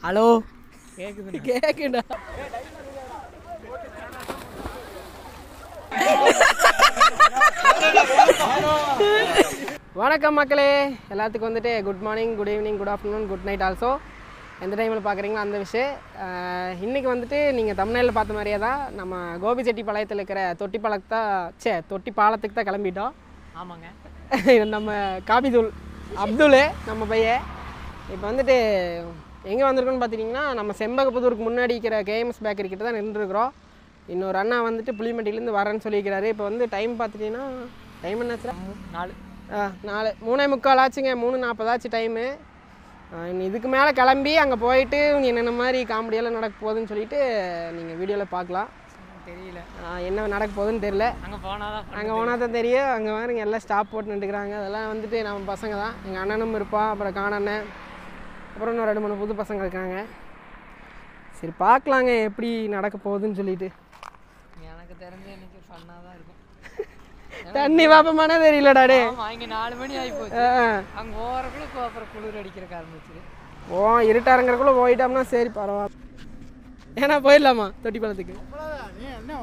Hello கேக்குது கேக்குடா. வணக்கம் மக்களே, எல்லாத்துக்கும் வந்துட்டு good morning, good evening, good afternoon, good night. Also எந்த டைமில் பார்க்குறீங்களோ அந்த விஷயம். இன்றைக்கி வந்துட்டு நீங்கள் தமிழ்நாட்டில் பார்த்த மாதிரியே தான் நம்ம கோபிச்செட்டிப்பாளையத்தில் இருக்கிற தொட்டி பாலத்துக்கு தான் கிளம்பிட்டோம். ஆமாங்க. நம்ம காபிதூள் அப்துல் நம்ம பையன் இப்போ வந்துட்டு எங்கே வந்திருக்கோன்னு பார்த்துட்டிங்கன்னா, நம்ம செம்பகப்புதூருக்கு முன்னாடி இருக்கிற கேஎம்எஸ் பேக்கரி கிட்ட தான் நின்றுருக்குறோம். இன்னொரு அண்ணா வந்துட்டு புளிமட்டிலேருந்து வரேன்னு சொல்லியிருக்கிறாரு. இப்போ வந்து டைம் பார்த்துட்டிங்கன்னா டைம் என்னாச்சு? 3:45 ஆச்சுங்க. 3:40 ஆச்சு டைமு. இதுக்கு மேலே கிளம்பி அங்கே போயிட்டு என்னென்ன மாதிரி காமெடியெல்லாம் நடக்க போகுதுன்னு சொல்லிட்டு நீங்கள் வீடியோவில் பார்க்கலாம். தெரியல என்ன நடக்க போகுதுன்னு தெரியல. அங்கே போனால் தான் தெரியும். அங்கே வேறுங்க எல்லாம் ஸ்டாப் போட்டு நின்றுக்கிறாங்க. அதெல்லாம் வந்துட்டு நம்ம பசங்க தான். எங்கள் அண்ணனும் இருப்பான், அப்புறம் காணண்ணன், அப்புறம் இன்னும் 2-3 புது பசங்க இருக்காங்க. சரி பார்க்கலாங்க எப்படி நடக்க போகுதுன்னு சொல்லிட்டு. எனக்கு தெரிஞ்ச இன்னைக்கு ஃபன்னாக தான் இருக்கும். தண்ணி பாப்பமானே தெரியலடாடே. இங்கே 4 மணி ஆகி போச்சு. அங்கே ஓரக்குள்ள அப்புறம் குளிர் அடிக்கிறக்க ஆரம்பிச்சிது. இருட்டாரங்கிறக்குள்ள போயிட்டோம்னா சரி பரவாயில்ல. ஏன்னா போயிடலாமா தொட்டிப்பாலத்துக்கு?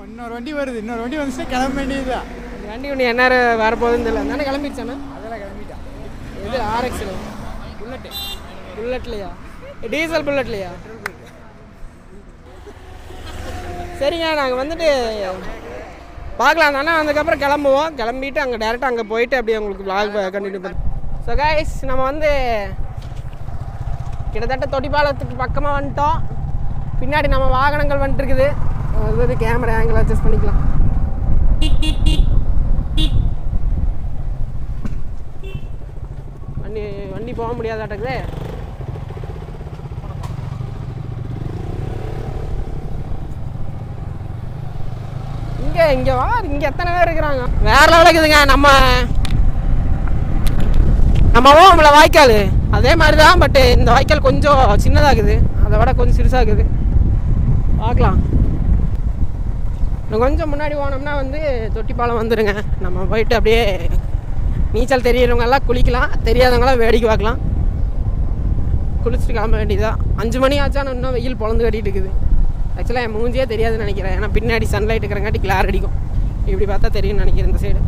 இன்னொரு வண்டி வருது, இன்னொரு வண்டி வந்துச்சுன்னா கிளம்ப வேண்டியதுதான். வண்டி ஒன்று என்ன வரப்போகுதுன்னு தெரியல. தானே கிளம்பிடுச்சானே? அதெல்லாம் கிளம்பிட்டான். எது RX-ல? புல்லட்லையா? டீசல் புல்லட்லையா? சரிங்க, நாங்கள் வந்துட்டு பார்க்கலாம் தானே. அதுக்கப்புறம் கிளம்புவோம். கிளம்பிட்டு அங்கே டேரெக்டாக அங்கே போயிட்டு அப்படியே உங்களுக்கு vlog கண்டினியூ பண்ணுறோம். ஸோ கைஸ், நம்ம வந்து கிட்டத்தட்ட தொட்டிப்பாலத்துக்கு பக்கமாக வந்துட்டோம். பின்னாடி நம்ம வாகனங்கள் வந்துட்டுருக்குது. அது வந்து கேமரா ஆங்கிள் அட்ஜஸ்ட் பண்ணிக்கலாம். வண்டி போக முடியாதாட்டக்குது. இங்கே வா, இங்கே எத்தனை பேர் இருக்கிறாங்க. வேற லெவலில் இருக்குதுங்க. நம்மள வாய்க்கால் அதே மாதிரி தான். பட் இந்த வாய்க்கால் கொஞ்சம் சின்னதாகுது, அதை விட கொஞ்சம் சிறுசாகுது. பார்க்கலாம். இன்னும் கொஞ்சம் முன்னாடி போனோம்னா வந்து தொட்டிப்பாலம் வந்துடுங்க. நம்ம போயிட்டு அப்படியே நீச்சல் தெரியிறவங்கெல்லாம் குளிக்கலாம், தெரியாதவங்களாம் வேடிக்கை பார்க்கலாம். குளிச்சுட்டு கிளம்ப வேண்டியதான். 5 மணி ஆச்சான்னு இன்னும் வெயில் பொழந்து கட்டிகிட்டு இருக்குது. ஆக்சுவலாக என் மூஞ்சியே தெரியாதுன்னு நினைக்கிறேன். ஏன்னா பின்னாடி சன்லைட் இருக்கிறங்காட்டி கிளார் அடிக்கும். இப்படி பார்த்தா தெரியும்னு நினைக்கிறேன் இந்த சைடு.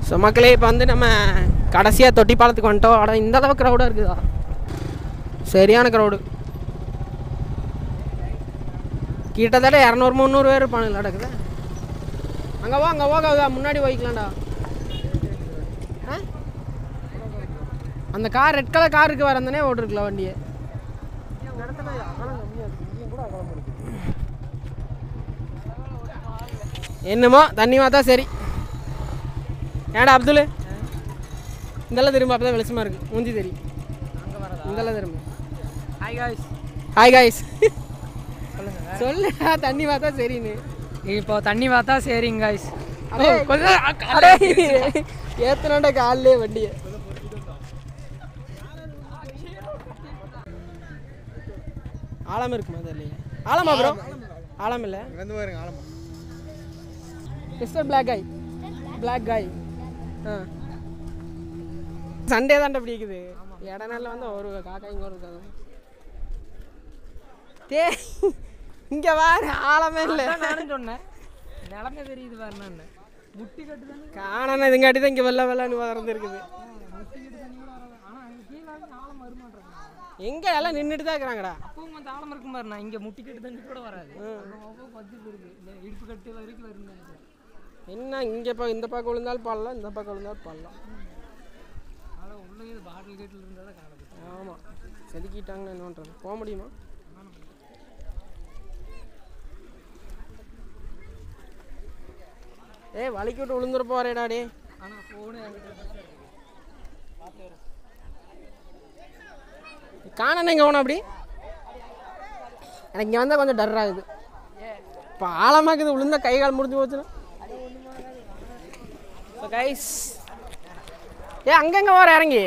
ஸோ மக்களே, இப்போ வந்து நம்ம கடைசியாக தொட்டிப்பாலத்துக்கு வந்துட்டோம். ஆனால் இந்த அளவுக்கு க்ரௌடாக இருக்குதா? சரியான க்ரௌடு. கிட்டத்தட்ட 200-300 பேர் இருப்பானுங்களா நடக்குது. அங்கே போகாதா, முன்னாடி போய்க்கலாம்டா. அந்த கார் ரெட் கலர் காருக்கு வரந்தனே ஓட்டிருக்கலாம் வண்டியை. என்னமோ தண்ணி மாத்தா சரி. ஏடா அப்துல், இதெல்லாம் திரும்ப அப்போ தான் வெளிச்சமாக இருக்குது. மூஞ்சி தெரியும். இதெல்லாம் திரும்ப. ஹாய் காய்ஸ் சொல்லு. தண்ணி பார்த்தா சரின்னு. இப்போ தண்ணி பார்த்தா சரிங்க காய்ஸ். ஏத்தனாண்டா காலிலே வண்டியை. ஆழம் இருக்குமா? அது இல்லையா? ஆழமா ப்ரோ? ஆழம் இல்லை. மிஸ்டர் பிளாக் காய். சண்டே தாண்டா பிடிக்குது. இடநாளில் வந்து ஒரு காக்கா இங்கே ஒரு இங்கே வாரு. ஆழமே இல்லை. நானும் சொன்னேன் நிலமே தெரியுது வரணும்னு. முட்டி கட்டு தானே காணானே. இதுங்காட்டி தான் இங்கே வெள்ளான்னு திறந்துருக்குது. எங்கே எல்லாம் நின்றுட்டு தான் இருக்கிறாங்கடா. அப்பவும் கொஞ்சம் ஆழம் இருக்கும் பாருண்ணா. இங்கே முட்டி கட்டு தண்ணி கூட வராது. இடுப்பு கட்டு வரைக்கும் வருங்க. என்ன இங்கே இந்த பக்கம் விழுந்தாலும் பாடலாம், இந்த பக்கம் விழுந்தாலும் பாடலாம். ஆனால் உள்ளே பாட்டில் கேட்டில் இருந்தால் தான் காணுது. ஆமாம், செதுக்கிட்டாங்கன்னு என்ன பண்ணுறது? போக முடியுமா? வலிக்கு விட்டு விழுந்துட போகிறேடாடே. ஆனால் ஃபோனு காணனே இங்கே போனோம். அப்படி எனக்கு இங்கே வந்தால் கொஞ்சம் டர் ஆகுது. இப்போ ஆழமாக்குது, விழுந்தா கை கால் முடிஞ்சு போச்சுன்னா. கைஸ், அங்கங்க போற இறங்கி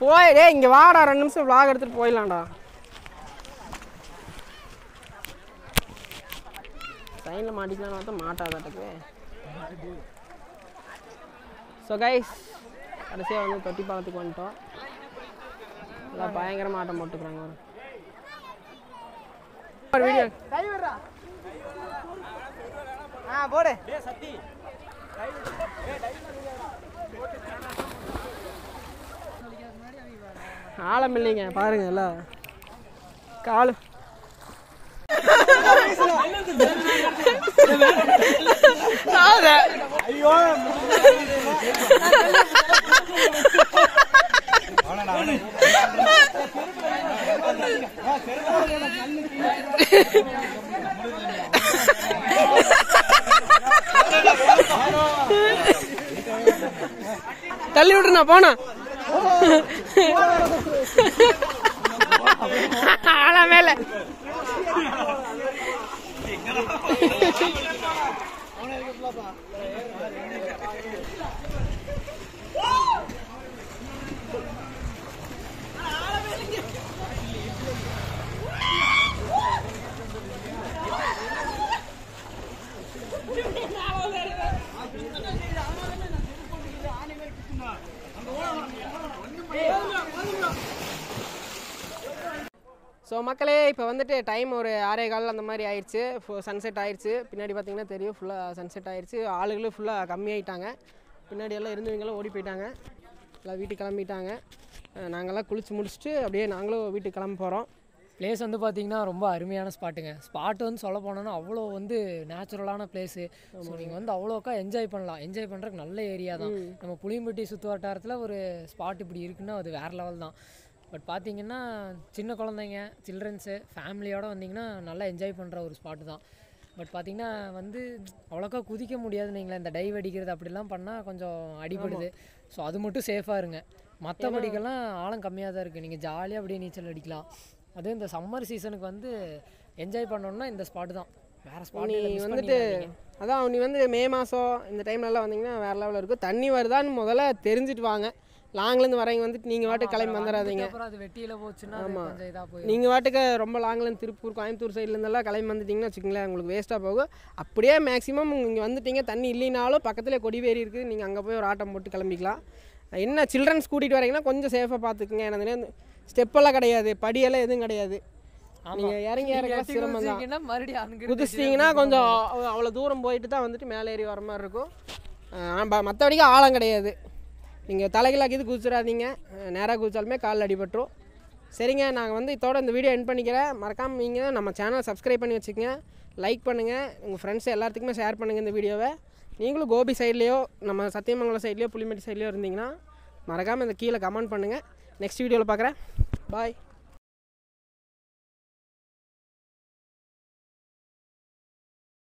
போய் இங்கே வாடா. 2 நிமிஷம் vlog எடுத்துட்டு போயிடலாம்டா. சைனில் மாட்டிக்கலான்னு பார்த்தா மாட்டாதாட்டுக்கு. ஸோ கைஸ், கடைசியாக வந்து தொட்டி பாலத்துக்கு வந்துட்டோம். எல்லாம் பயங்கரமாக ஆட்டம் போட்டுக்கிறாங்க. ஒரு வீடியோ போடு. ஆழம் இல்லைங்க பாருங்க எல்லாம் காலு தள்ளி விட்டுருண்ணா போனா ஆளா மேல ஸோ மக்களே இப்போ வந்துட்டு டைம் ஒரு 6:15 அந்த மாதிரி ஆயிடுச்சு. சன்செட் ஆயிடுச்சு. பின்னாடி பார்த்தீங்கன்னா தெரியும் ஃபுல்லாக சன்செட் ஆயிடுச்சு. ஆளுகளும் ஃபுல்லாக கம்மியாயிட்டாங்க. பின்னாடி எல்லாம் இருந்தவங்களும் ஓடி போயிட்டாங்க. எல்லாம் வீட்டுக்கு கிளம்பிட்டாங்க. நாங்கள்லாம் குளிச்சு முடிச்சுட்டு அப்படியே நாங்களும் வீட்டுக்கு கிளம்ப போகிறோம். பிளேஸ் வந்து பார்த்தீங்கன்னா ரொம்ப அருமையான ஸ்பாட்டுங்க. ஸ்பாட்டு வந்து சொல்ல போனோன்னா அவ்வளோ வந்து நேச்சுரலான பிளேஸு. ஸோ நீங்கள் வந்து அவ்வளோக்கா என்ஜாய் பண்ணலாம். என்ஜாய் பண்ணுறதுக்கு நல்ல ஏரியா தான். நம்ம புளியம்பட்டி சுற்று வட்டாரத்தில் ஒரு ஸ்பாட் இப்படி இருக்குன்னா அது வேறு லெவல் தான். பட் பார்த்தீங்கன்னா சின்ன குழந்தைங்க, சில்ட்ரன்ஸு, ஃபேமிலியோடு வந்தீங்கன்னா நல்லா என்ஜாய் பண்ணுற ஒரு ஸ்பாட்டு தான். பட் பார்த்திங்கன்னா வந்து அவ்வளோக்கா குதிக்க முடியாதுன்னு வைங்களேன். இந்த டைவ் அடிக்கிறது அப்படிலாம் பண்ணால் கொஞ்சம் அடிபடுது. ஸோ அது மட்டும் சேஃபாக இருங்க. மற்றபடிக்கெல்லாம் ஆழம் கம்மியாக தான் இருக்குது. நீங்கள் ஜாலியாக அப்படியே நீச்சல் அடிக்கலாம். அதுவும் இந்த சம்மர் சீசனுக்கு வந்து என்ஜாய் பண்ணணுன்னா இந்த ஸ்பாட்டு தான். வேறு ஸ்பாட் நீ வந்துட்டு அதான் நீ வந்து மே மாதம் இந்த டைம்லலாம் வந்தீங்கன்னா வேறு லெவலில் இருக்கும். தண்ணி வருதான்னு முதல்ல தெரிஞ்சுட்டு வாங்க. லாங்லேருந்து வரவங்க வந்துட்டு நீங்கள் வாட்டுக்கு கிளம்பி வந்துடாதீங்க. அது வெட்டியில் போச்சுன்னா கொஞ்சம் இதாக போய் நீங்கள் வாட்டுக்கு ரொம்ப லாங்லேருந்து திருப்பூர், கோயம்புத்தூர் சைட்லேருந்தெல்லாம் கிளம்பி வந்துட்டிங்கன்னா வச்சுக்கோங்களேன், உங்களுக்கு வேஸ்ட்டாக போகும். அப்படியே மேக்ஸிமம் இங்கே வந்துட்டீங்க, தண்ணி இல்லைனாலும் பக்கத்தில் கொடிவேரி இருக்குது, நீங்கள் அங்கே போய் ஒரு ஆட்டம் போட்டு கிளம்பிக்கலாம். என்ன சில்ட்ரன்ஸ் கூட்டிகிட்டு வரீங்கன்னா கொஞ்சம் சேஃபாக பார்த்துக்குங்க. ஏன்னா ஸ்டெப்பெல்லாம் கிடையாது, படியெல்லாம் எதுவும் கிடையாது. நீங்கள் இறங்கி இறங்க சிரமம் தான். மறுபடியும் குதிச்சிட்டிங்கன்னா கொஞ்சம் அவ்வளோ தூரம் போயிட்டு தான் வந்துட்டு மேலே ஏறி வர மாதிரி இருக்கும். மற்றபடிக்கு ஆழம் கிடையாது. நீங்கள் தலைகளாக்கி இது குதிச்சிடாதீங்க. நேராக குதிச்சாலுமே காலில் அடிபட்டுரும். சரிங்க, நாங்கள் வந்து இதோட இந்த வீடியோ எண்ட் பண்ணிக்கிறேன். மறக்காமல் நீங்கள் நம்ம சேனலை சப்ஸ்கிரைப் பண்ணி வச்சுக்கோங்க, லைக் பண்ணுங்கள், உங்கள் ஃப்ரெண்ட்ஸ் எல்லாத்துக்குமே ஷேர் பண்ணுங்கள் இந்த வீடியோவை. நீங்களும் கோபி சைட்லேயோ நம்ம சத்தியமங்கலம் சைட்லேயோ புளிமட்டி சைட்லேயோ இருந்தீங்கன்னா மறக்காமல் இந்த கீழே கமெண்ட் பண்ணுங்கள். நெக்ஸ்ட் வீடியோவில் பார்க்குறேன். பாய்.